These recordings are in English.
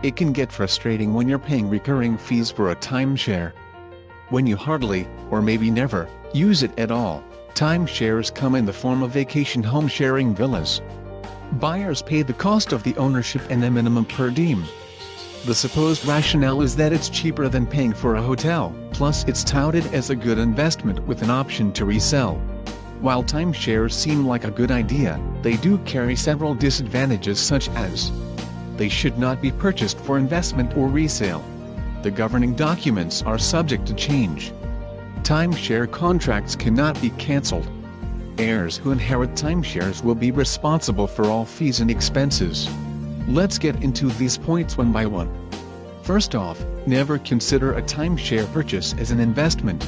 It can get frustrating when you're paying recurring fees for a timeshare. When you hardly, or maybe never, use it at all, timeshares come in the form of vacation home sharing villas. Buyers pay the cost of the ownership and a minimum per diem. The supposed rationale is that it's cheaper than paying for a hotel, plus it's touted as a good investment with an option to resell. While timeshares seem like a good idea, they do carry several disadvantages such as they should not be purchased for investment or resale. The governing documents are subject to change. Timeshare contracts cannot be cancelled. Heirs who inherit timeshares will be responsible for all fees and expenses. Let's get into these points one by one. First off, never consider a timeshare purchase as an investment.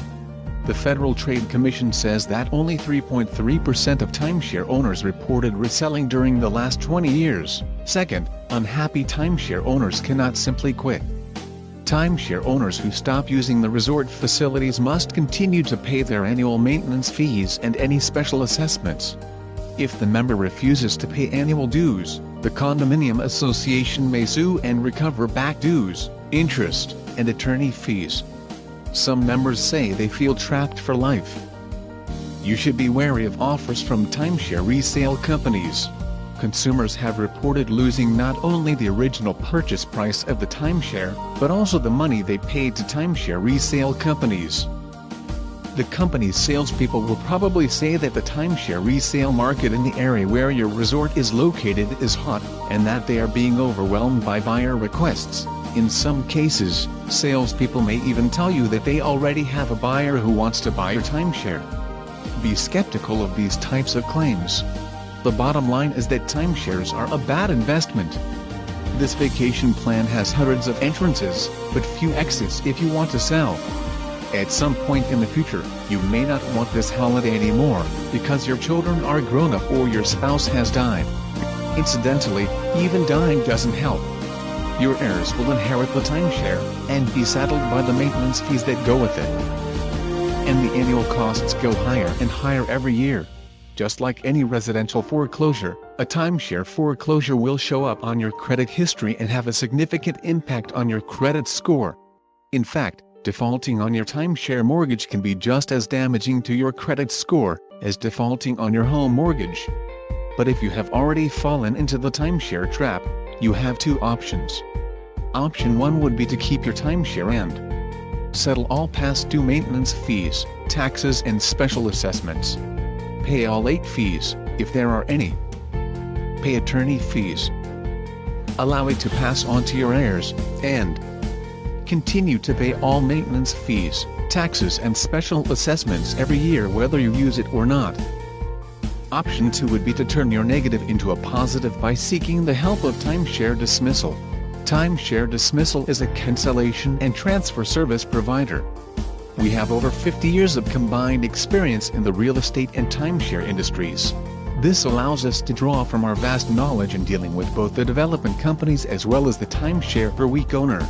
The Federal Trade Commission says that only 3.3% of timeshare owners reported reselling during the last 20 years. Second, unhappy timeshare owners cannot simply quit. Timeshare owners who stop using the resort facilities must continue to pay their annual maintenance fees and any special assessments. If the member refuses to pay annual dues, the condominium association may sue and recover back dues, interest, and attorney fees. Some members say they feel trapped for life. You should be wary of offers from timeshare resale companies. Consumers have reported losing not only the original purchase price of the timeshare, but also the money they paid to timeshare resale companies. The company's salespeople will probably say that the timeshare resale market in the area where your resort is located is hot, and that they are being overwhelmed by buyer requests. In some cases, salespeople may even tell you that they already have a buyer who wants to buy your timeshare. Be skeptical of these types of claims. The bottom line is that timeshares are a bad investment. This vacation plan has hundreds of entrances, but few exits if you want to sell. At some point in the future, you may not want this holiday anymore, because your children are grown up or your spouse has died. Incidentally, even dying doesn't help. Your heirs will inherit the timeshare, and be saddled by the maintenance fees that go with it. And the annual costs go higher and higher every year. Just like any residential foreclosure, a timeshare foreclosure will show up on your credit history and have a significant impact on your credit score. In fact, defaulting on your timeshare mortgage can be just as damaging to your credit score as defaulting on your home mortgage. But if you have already fallen into the timeshare trap, you have two options. Option 1 would be to keep your timeshare and settle all past due maintenance fees, taxes and special assessments. Pay all late fees, if there are any. Pay attorney fees. Allow it to pass on to your heirs, and continue to pay all maintenance fees, taxes and special assessments every year whether you use it or not. Option 2 would be to turn your negative into a positive by seeking the help of timeshare dismissal. Timeshare dismissal is a cancellation and transfer service provider. We have over 50 years of combined experience in the real estate and timeshare industries. This allows us to draw from our vast knowledge in dealing with both the development companies as well as the timeshare per week owner.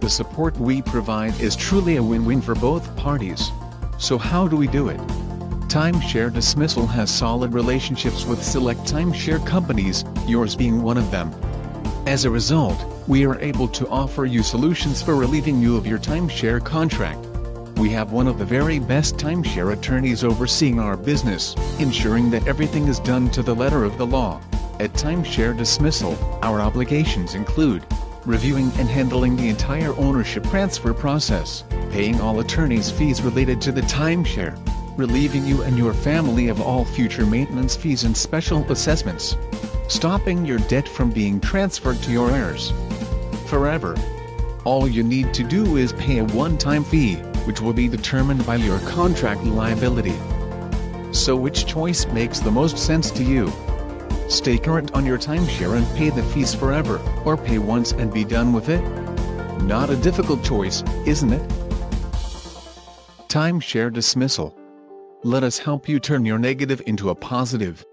The support we provide is truly a win-win for both parties. So how do we do it? Timeshare Dismissal has solid relationships with select timeshare companies, yours being one of them. As a result, we are able to offer you solutions for relieving you of your timeshare contract. We have one of the very best timeshare attorneys overseeing our business, ensuring that everything is done to the letter of the law. At Timeshare Dismissal, our obligations include reviewing and handling the entire ownership transfer process, paying all attorney's fees related to the timeshare, relieving you and your family of all future maintenance fees and special assessments, stopping your debt from being transferred to your heirs forever. All you need to do is pay a one-time fee, which will be determined by your contract liability. So which choice makes the most sense to you? Stay current on your timeshare and pay the fees forever, or pay once and be done with it? Not a difficult choice, isn't it? Timeshare Dismissal. Let us help you turn your negative into a positive.